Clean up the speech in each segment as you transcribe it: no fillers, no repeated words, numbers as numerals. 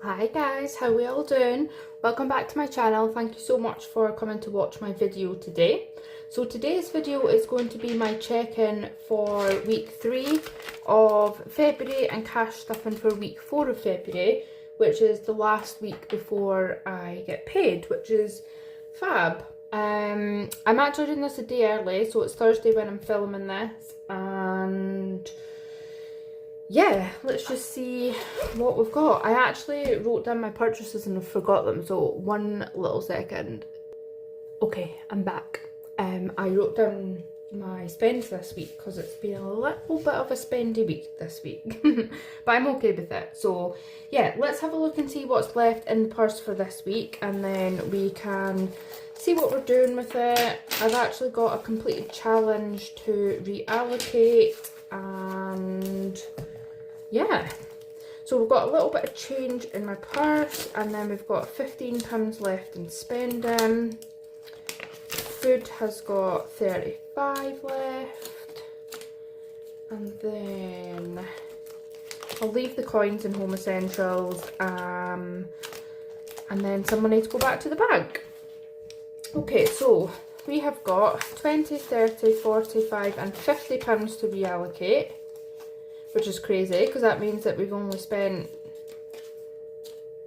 Hi guys, how are we all doing? Welcome back to my channel. Thank you so much for coming to watch my video today. So today's video is going to be my check-in for week 3 of February and cash stuffing for week 4 of February, which is the last week before I get paid, which is fab. I'm actually doing this a day early, so it's Thursday when I'm filming this, and yeah, let's just see what we've got. I actually wrote down my purchases and I forgot them, so one little second. Okay, I'm back. I wrote down my spends this week because it's been a little bit of a spendy week this week, but I'm okay with it. So yeah, let's have a look and see what's left in the purse for this week, and then we can see what we're doing with it. I've actually got a completed challenge to reallocate, and yeah, so we've got a little bit of change in my purse, and then we've got £15 left in spending. Food has got 35 left, and then I'll leave the coins in home essentials, and then some money to go back to the bank. Okay, so we have got 20, 30, 45 and £50 to reallocate, which is crazy because that means that we've only spent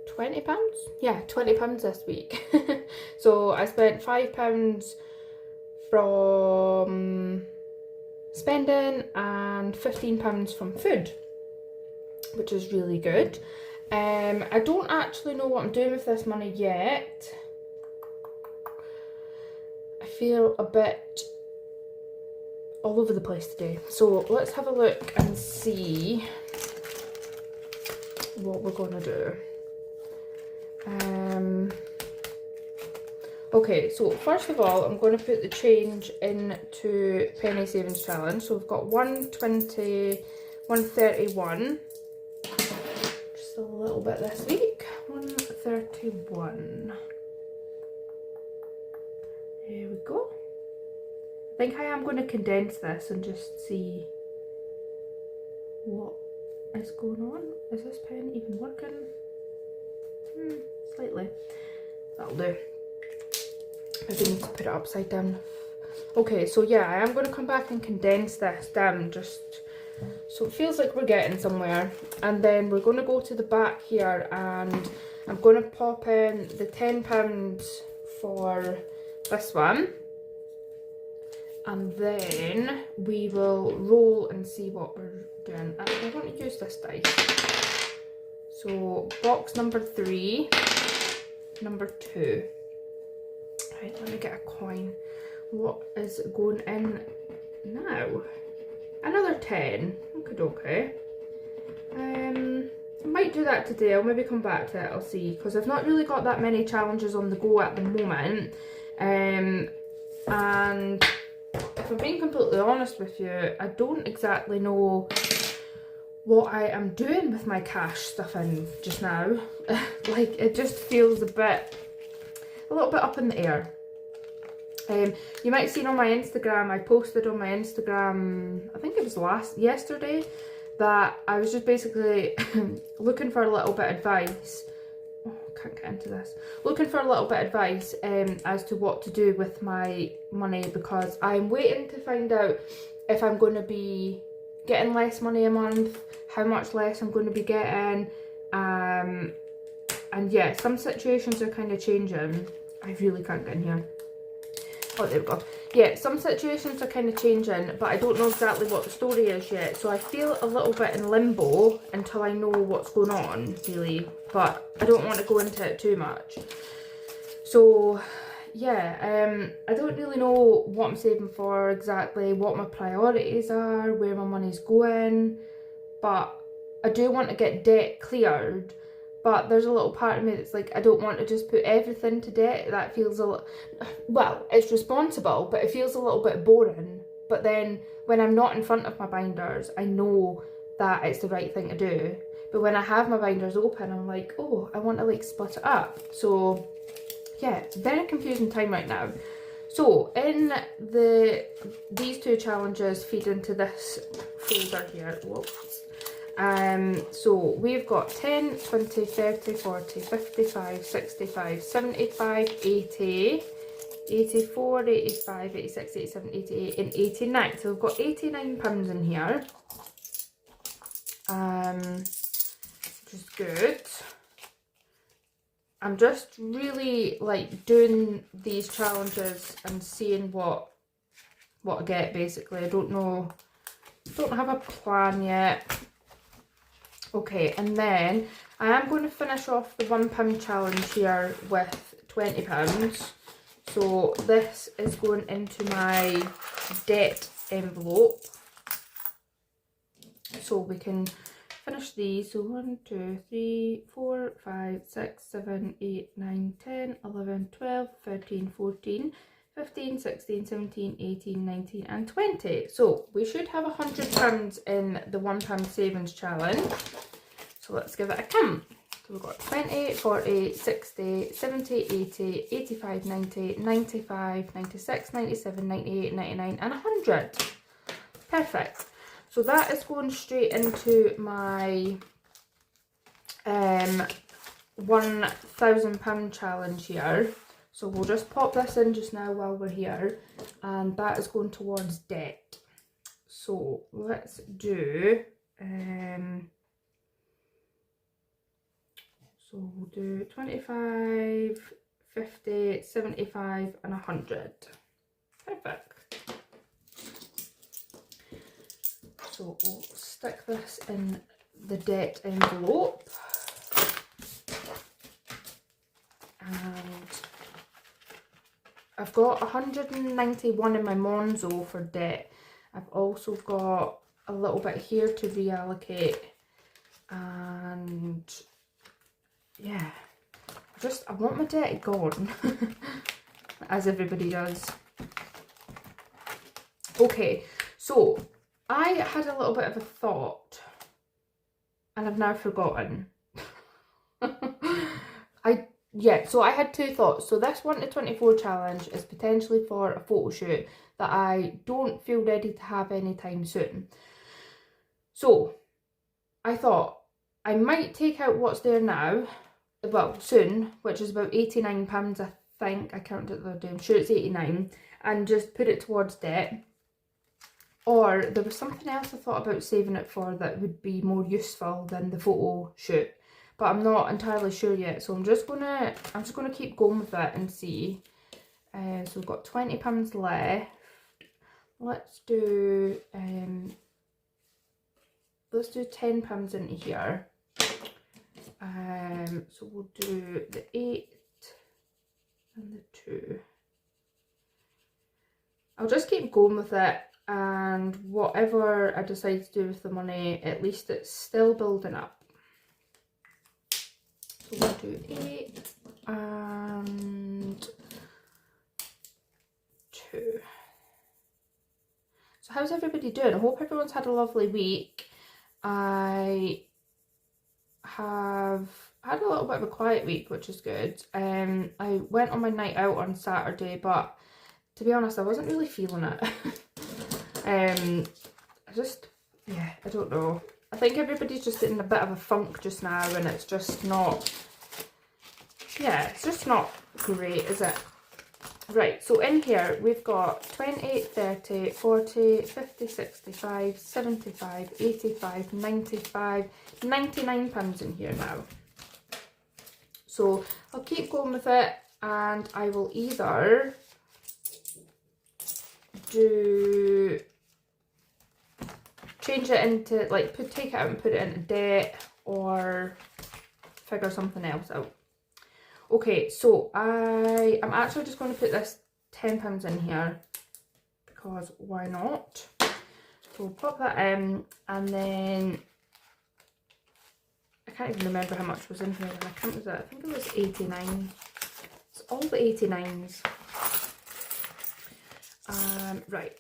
£20? Yeah, £20 this week. So I spent £5 from spending and £15 from food, which is really good. I don't actually know what I'm doing with this money yet. I feel a bit all over the place today, so let's have a look and see what we're gonna do. Okay, so first of all, I'm going to put the change into penny savings challenge. So we've got 120, 131, just a little bit this week. 131. There we go. I think I am going to condense this and just see what is going on. Is this pen even working? Slightly. That'll do. Maybe need to put it upside down. Okay, so yeah, I am going to come back and condense this down just so it feels like we're getting somewhere. And then we're going to go to the back here, and I'm going to pop in the £10 for this one. And then we will roll and see what we're doing. Actually, I want to use this dice. So box number 3, number 2. Right, let me get a coin. What is going in now? Another 10. Okay. I might do that today. I'll maybe come back to it. I'll see, because I've not really got that many challenges on the go at the moment. And if I'm being completely honest with you, I don't exactly know what I am doing with my cash stuffing just now. Like, it just feels a little bit up in the air. You might have seen on my Instagram, I posted on my Instagram, I think it was yesterday, that I was just basically looking for a little bit of advice. Oh, can't get into this. Looking for a little bit of advice as to what to do with my money, because I'm waiting to find out if I'm going to be getting less money a month, how much less I'm going to be getting, and yeah, some situations are kind of changing. I really can't get in here. Oh, there we go. Yeah, some situations are kind of changing, but I don't know exactly what the story is yet, so I feel a little bit in limbo until I know what's going on, really, but I don't want to go into it too much. So yeah, I don't really know what I'm saving for exactly, what my priorities are, where my money's going, but I do want to get debt cleared. But there's a little part of me that's like, I don't want to just put everything to debt. That feels a little, well, it's responsible, but it feels a little bit boring. But then when I'm not in front of my binders, I know that it's the right thing to do. But when I have my binders open, I'm like, oh, I want to like split it up. So yeah, it's a very confusing time right now. So in these two challenges feed into this folder here. Whoops. So we've got 10, 20, 30, 40, 55, 65, 75, 80, 84, 85, 86, 87, 88 and 89. So we've got 89 pounds in here. Which is good. I'm just really like doing these challenges and seeing what I get basically. I don't know, don't have a plan yet. Okay, and then I am going to finish off the £1 challenge here with £20. So this is going into my debt envelope. So we can finish these. So 1, 2, 3, 4, 5, 6, 7, 8, 9, 10, 11, 12, 13, 14, 15, 16, 17, 18, 19 and 20. So we should have £100 in the £1 savings challenge. So let's give it a count. So we've got 20, 40, 60, 70, 80, 85, 90, 95, 96, 97, 98, 99 and 100. Perfect. So that is going straight into my £1,000 challenge here. So we'll just pop this in just now while we're here, and that is going towards debt. So let's do, so we'll do 25, 50, 75 and 100. Perfect. So we'll stick this in the debt envelope, and I've got 191 in my Monzo for debt. I've also got a little bit here to reallocate, and yeah, I want my debt gone, as everybody does. Okay, so I had a little bit of a thought, and I've now forgotten. So I had two thoughts. So this 1 to 24 challenge is potentially for a photo shoot that I don't feel ready to have anytime soon. So I thought I might take out what's there now, well, soon, which is about £89, I think. I counted it the other day. I'm sure it's 89, and just put it towards debt. Or there was something else I thought about saving it for that would be more useful than the photo shoot, but I'm not entirely sure yet. So I'm just gonna keep going with it and see. So we've got £20 left. Let's do £10 into here. So we'll do the 8 and the 2. I'll just keep going with it, and whatever I decide to do with the money, at least it's still building up. So we'll do 8 and 2. So how's everybody doing? I hope everyone's had a lovely week. I have had a little bit of a quiet week, which is good. I went on my night out on Saturday, but to be honest, I wasn't really feeling it. I don't know. I think everybody's just in a bit of a funk just now, and it's just not, it's just not great, is it? Right, so in here we've got 20, 30, 40, 50, 65, 75, 85, 95, 99 pounds in here now. So I'll keep going with it, and I will either change it into, like, take it out and put it into debt, or figure something else out. Okay, so I am actually just going to put this £10 in here, because why not? So we'll pop that in, and then I can't even remember how much was in here when I counted it. I think it was 89. It's all the 89s. Right.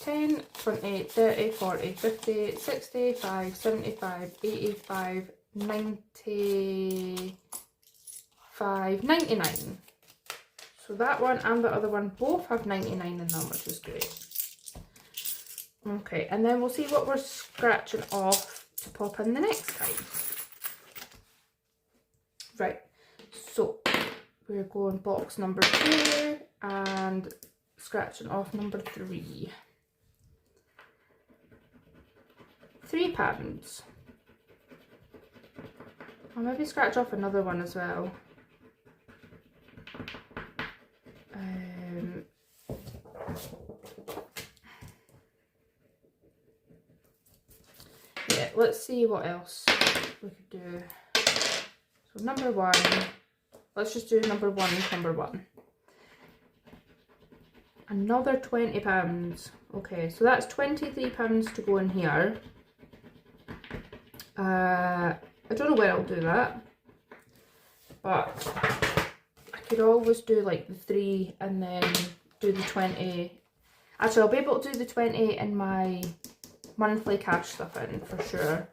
10, 20, 30, 40, 50, 65, 75, 85, 95, 99. So that one and the other one both have 99 in them, which is great. Okay, and then we'll see what we're scratching off to pop in the next time. Right, so we're going box number 2 and scratching off number 3. £3. I'll maybe scratch off another one as well. Yeah, let's see what else we could do. So number 1, let's just do number 1, number 1. Another £20. Okay, so that's £23 to go in here. I don't know where I'll do that, but I could always do like the 3 and then do the 20. Actually, I'll be able to do the 20 in my monthly cash stuff in for sure.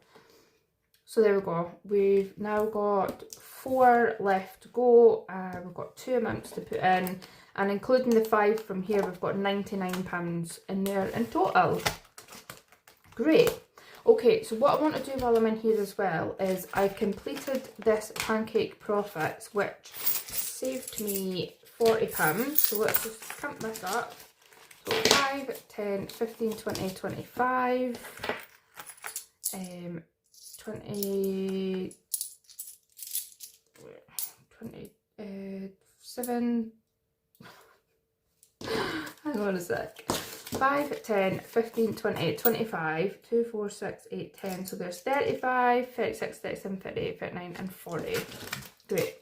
So there we go. We've now got 4 left to go. We've got 2 amounts to put in, and including the 5 from here, we've got £99 in there in total. Great. Okay, so what I want to do while I'm in here as well is I completed this pancake profits, which saved me £40. So let's just count this up. So 5, 10, 15, 20, 25, 27, hang on a sec, 5, 10, 15, 20, 25, 2, 4, 6, 8, 10, so there's 35, 36, 37, 38, 39 and 40. Great.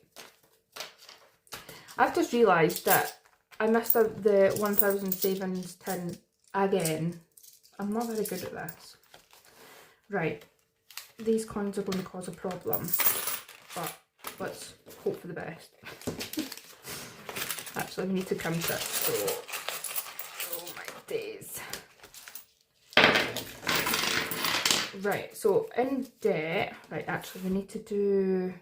I've just realised that I missed out the 1000 savings tin again. I'm not very good at this. Right, these coins are going to cause a problem, but let's hope for the best. Actually, we need to count it, so, oh my days. Right, so in debt, right, actually we need to do,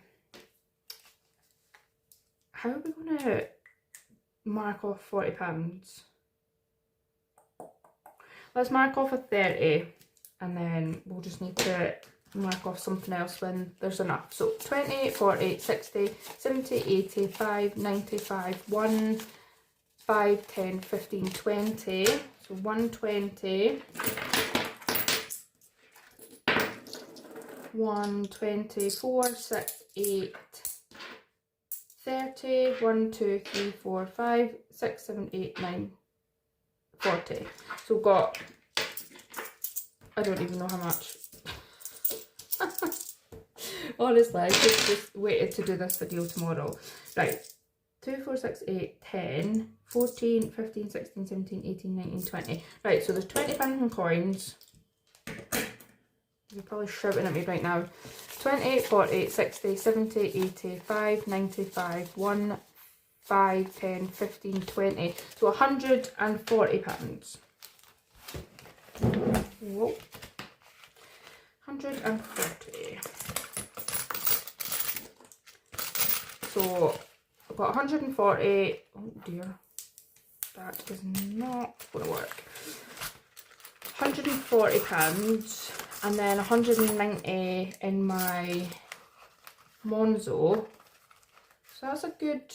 how are we going to mark off £40? Let's mark off a 30 and then we'll just need to mark off something else when there's enough. So 20, 40, 60, 70, 80, 5, 95, 1, 5, 10, 15, 20. So 120, 120, 4, 6, 8, 30, 1, 2, 3, 4, 5, 6, 7, 8, 9, 40. So we've got, I don't even know how much. Honestly, I could just waited to do this video tomorrow. Right, 2, 4, 6, 8, 10, 14, 15, 16, 17, 18, 19, 20. Right, so there's £20 in coins. You're probably shouting at me right now. 20, 40, 60, 70, 80, 5, 95, 1, 5, 10, 15, 20. So £140. Whoa. 140. So I've got 140. Oh dear, that is not going to work. £140 and then 190 in my Monzo. So that's a good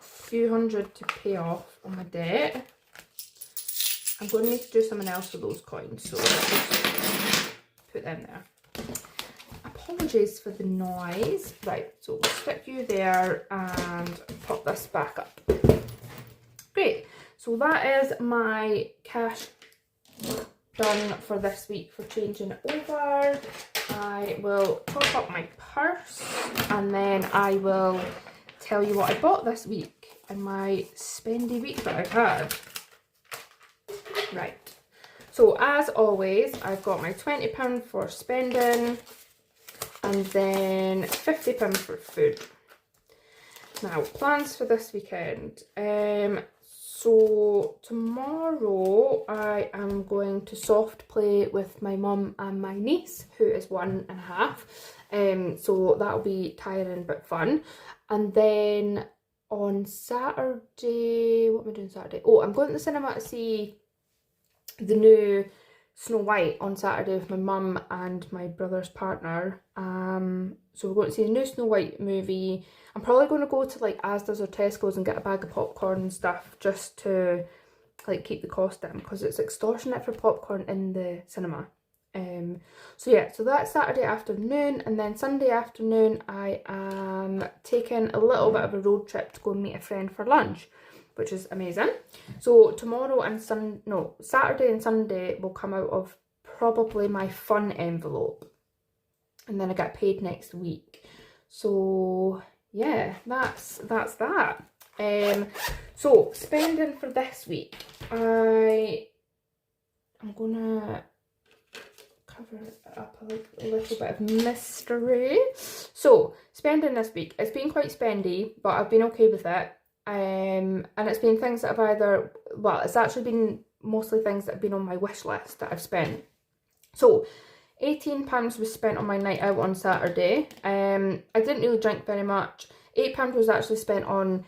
few hundred to pay off on my debt. I'm going to need to do something else with those coins, so let's just put them there. Apologies for the noise. Right, so we'll stick you there and pop this back up. Great, so that is my cash done for this week for changing over. I will top up my purse and then I will tell you what I bought this week in my spendy week that I've had. Right, so as always, I've got my £20 for spending and then £50 for food. Now, plans for this weekend. So tomorrow I am going to soft play with my mum and my niece, who is 1.5. So that'll be tiring but fun. And then on Saturday, what am I doing Saturday? Oh, I'm going to the cinema to see the new Snow White on Saturday with my mum and my brother's partner. So we're going to see the new Snow White movie. I'm probably going to go to like Asda's or Tesco's and get a bag of popcorn and stuff just to like keep the cost down, because it's extortionate for popcorn in the cinema. So yeah, so that's Saturday afternoon, and then Sunday afternoon I am taking a little bit of a road trip to go and meet a friend for lunch, which is amazing. So tomorrow and Saturday and Sunday will come out of probably my fun envelope, and then I get paid next week. So yeah, that's that. So spending for this week, I'm gonna cover it up a little bit of mystery. So spending this week, it's been quite spendy, but I've been okay with it. And it's been things that have it's actually been mostly things that have been on my wish list that I've spent. So £18 was spent on my night out on Saturday. I didn't really drink very much. £8 was actually spent on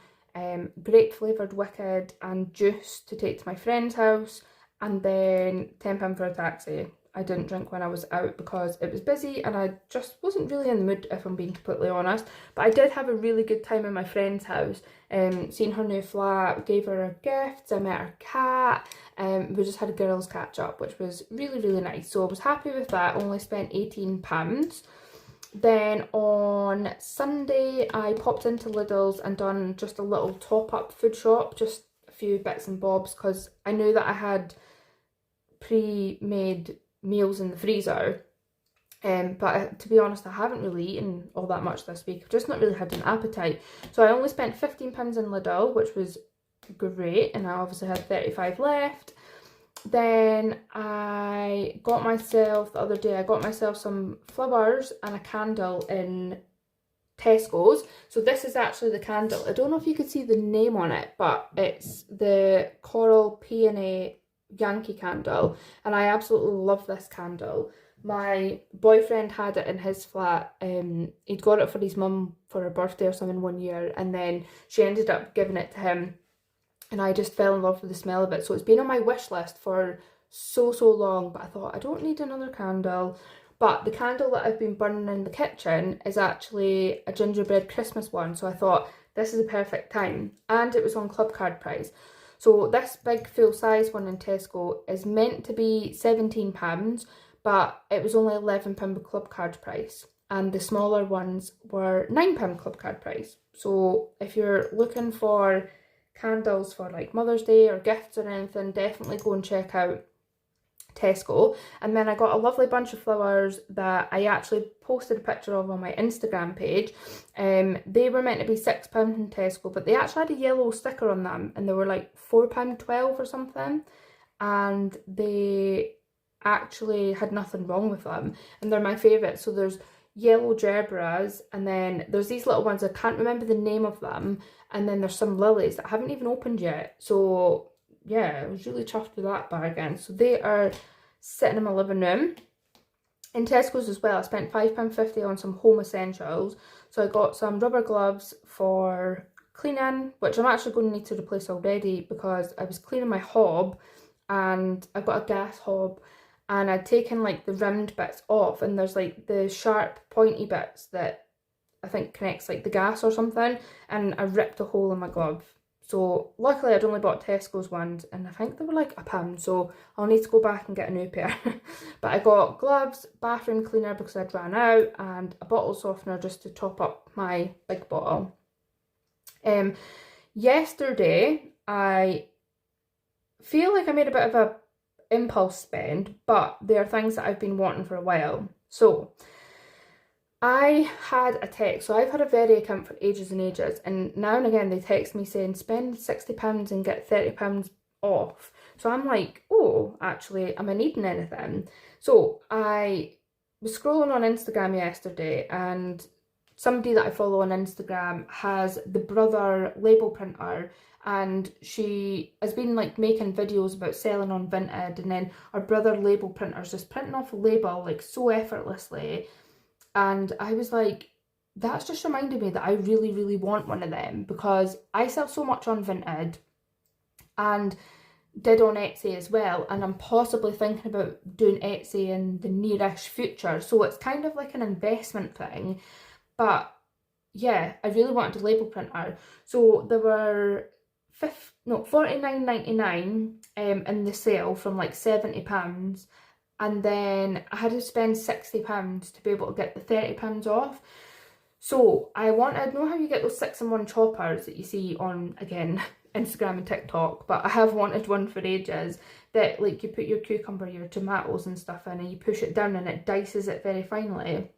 grape flavoured Wicked and juice to take to my friend's house, and then £10 for a taxi. I didn't drink when I was out because it was busy and I just wasn't really in the mood, if I'm being completely honest. But I did have a really good time in my friend's house, seeing her new flat, gave her her gifts, I met her cat, we just had a girls catch up, which was really, really nice. So I was happy with that, only spent £18. Then on Sunday I popped into Lidl's and done just a little top up food shop, just a few bits and bobs, because I knew that I had pre-made meals in the freezer, but to be honest I haven't really eaten all that much this week. I've just not really had an appetite, so I only spent £15 in Lidl, which was great, and I obviously had 35 left. Then I got myself, the other day I got myself some flowers and a candle in Tesco's. So this is actually the candle, I don't know if you could see the name on it, but it's the Coral Peony Yankee candle, and I absolutely love this candle. My boyfriend had it in his flat. He'd got it for his mum for her birthday or something one year, and then she ended up giving it to him, and I just fell in love with the smell of it. So it's been on my wish list for so long, but I thought I don't need another candle. But the candle that I've been burning in the kitchen is actually a gingerbread Christmas one, so I thought this is a perfect time, and it was on club card price. So this big full size one in Tesco is meant to be £17, but it was only £11 club card price, and the smaller ones were £9 club card price. So if you're looking for candles for like Mother's Day or gifts or anything, definitely go and check out Tesco. And then I got a lovely bunch of flowers that I actually posted a picture of on my Instagram page. They were meant to be £6 in Tesco, but they actually had a yellow sticker on them, and they were like £4.12 or something, and they actually had nothing wrong with them, and they're my favourite. So there's yellow gerberas, and then there's these little ones, I can't remember the name of them, and then there's some lilies that I haven't even opened yet. So yeah, I was really chuffed with that bargain. So they are sitting in my living room. In Tesco's as well, I spent £5.50 on some home essentials. So I got some rubber gloves for cleaning, which I'm actually going to need to replace already, because I was cleaning my hob, and I've got a gas hob, and I'd taken like the rimmed bits off, and there's like the sharp pointy bits that I think connects like the gas or something, and I ripped a hole in my glove. So luckily I'd only bought Tesco's ones, and I think they were like £1, so I'll need to go back and get a new pair. But I got gloves, bathroom cleaner because I'd ran out, and a bottle softener just to top up my big bottle. Yesterday I feel like I made a bit of a impulse spend, but they are things that I've been wanting for a while. So I had a text, so I've had a Very account for ages and ages, and now and again they text me saying spend £60 and get £30 off. So I'm like, oh, actually, am I needing anything? So I was scrolling on Instagram yesterday, and somebody that I follow on Instagram has the Brother label printer, and she has been like making videos about selling on Vinted, and then our Brother label printer's just printing off a label like so effortlessly. And I was like, that's just reminded me that I really want one of them, because I sell so much on Vinted, and did on Etsy as well, and I'm possibly thinking about doing Etsy in the nearish future. So it's kind of like an investment thing. But yeah, I really wanted a label printer. So there were £49.99 in the sale from like £70, and then I had to spend £60 to be able to get the £30 off. So I know how you get those 6-in-1 choppers that you see on, again, Instagram and TikTok, but I have wanted one for ages, that like you put your cucumber, your tomatoes and stuff in, and you push it down and it dices it very finely.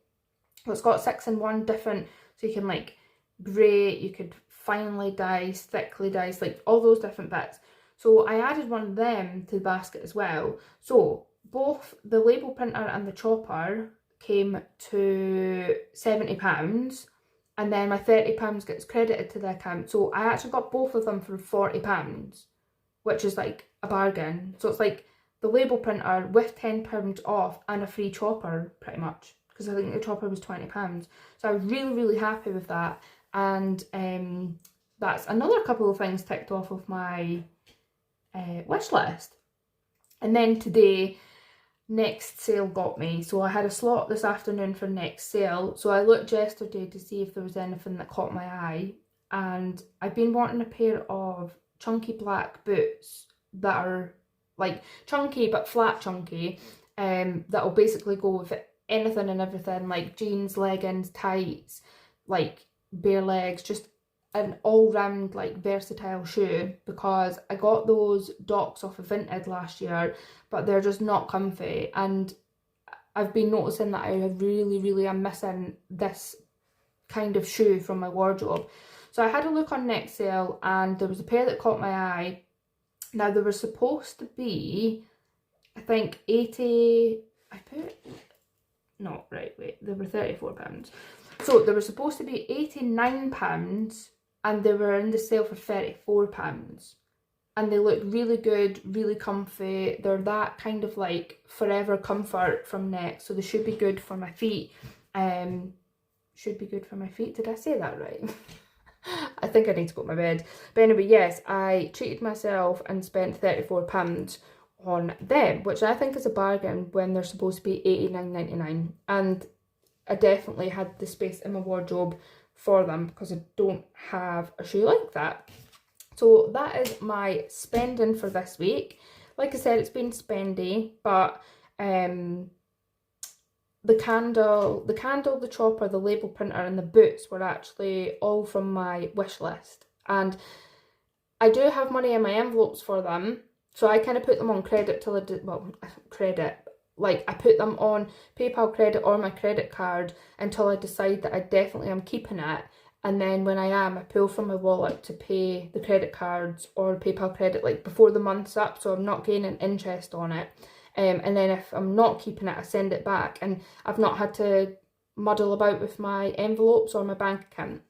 Well, it's got 6-in-1 different, so you can like grate, you could finely dice, thickly dice, like all those different bits. So I added one of them to the basket as well. So both the label printer and the chopper came to £70, and then my £30 gets credited to the account. So I actually got both of them for £40, which is like a bargain. So it's like the label printer with £10 off and a free chopper, pretty much, because I think the chopper was £20. So I was really, really happy with that. And that's another couple of things ticked off of my wish list. And then today, next sale got me. So I had a slot this afternoon for next sale. So I looked yesterday to see if there was anything that caught my eye. And I've been wanting a pair of chunky black boots that are like chunky but flat chunky, that'll basically go with anything and everything, like jeans, leggings, tights, like bare legs, just an all-round like versatile shoe, because I got those Docs off of Vinted last year, but they're just not comfy, and I've been noticing that I really am missing this kind of shoe from my wardrobe. So I had a look on next sale and there was a pair that caught my eye. Now they were supposed to be, I think 80, they were £34. So they were supposed to be £89, and they were in the sale for £34. And they look really good, really comfy. They're that kind of like forever comfort from Next, so they should be good for my feet. Should be good for my feet. Did I say that right? I think I need to go to my bed. But anyway, yes, I treated myself and spent £34 on them, which I think is a bargain when they're supposed to be £89.99. And I definitely had the space in my wardrobe for them, because I don't have a shoe like that. So that is my spending for this week. Like I said, it's been spendy, but the candle, the chopper, the label printer and the boots were actually all from my wish list. And I do have money in my envelopes for them, so I kind of put them on credit till I did, well, credit, like I put them on PayPal credit or my credit card until I decide that I definitely am keeping it. And then when I pull from my wallet to pay the credit cards or PayPal credit like before the month's up, so I'm not gaining interest on it. And then if I'm not keeping it, I send it back, and I've not had to muddle about with my envelopes or my bank account.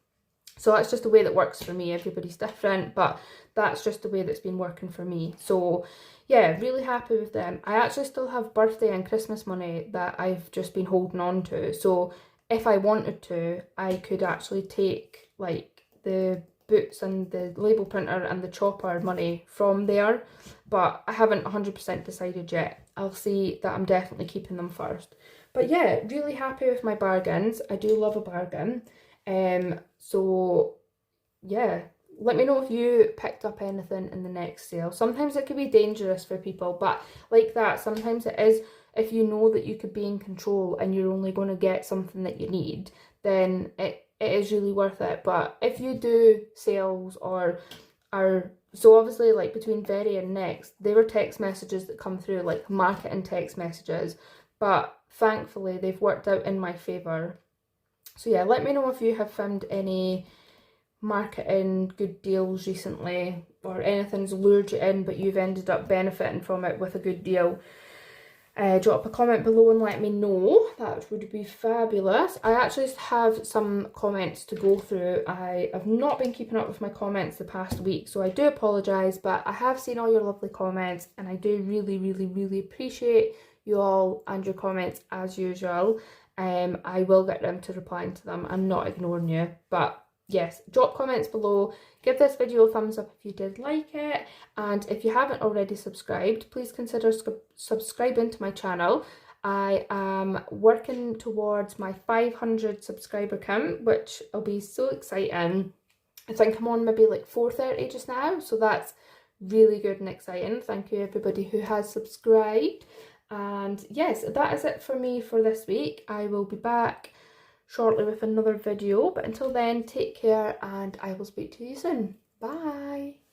So that's just the way that works for me. Everybody's different, but that's just the way that's been working for me. So yeah, really happy with them. I actually still have birthday and Christmas money that I've just been holding on to. So if I wanted to, I could actually take like the boots and the label printer and the chopper money from there, but I haven't 100% decided yet. I'll see that I'm definitely keeping them first. But yeah, really happy with my bargains. I do love a bargain. So yeah, let me know if you picked up anything in the next sale. Sometimes it could be dangerous for people, but like that, sometimes it is. If you know that you could be in control and you're only going to get something that you need, then it is really worth it. But if you do sales or are, so obviously like between Very and Next, they were text messages that come through, like marketing text messages, but thankfully they've worked out in my favour. So yeah, let me know if you have found any marketing good deals recently, or anything's lured you in but you've ended up benefiting from it with a good deal. Drop a comment below and let me know. That would be fabulous. I actually have some comments to go through. I have not been keeping up with my comments the past week, so I do apologise, but I have seen all your lovely comments and I do really appreciate you all and your comments as usual. I will get around to replying to them. I'm not ignoring you, but yes, drop comments below, give this video a thumbs up if you did like it, and if you haven't already subscribed, please consider subscribing to my channel. I am working towards my 500 subscriber count, which will be so exciting. I think I'm on maybe like 430 just now, so that's really good and exciting. Thank you everybody who has subscribed. And yes, that is it for me for this week. I will be back shortly with another video, but until then, take care and I will speak to you soon. Bye.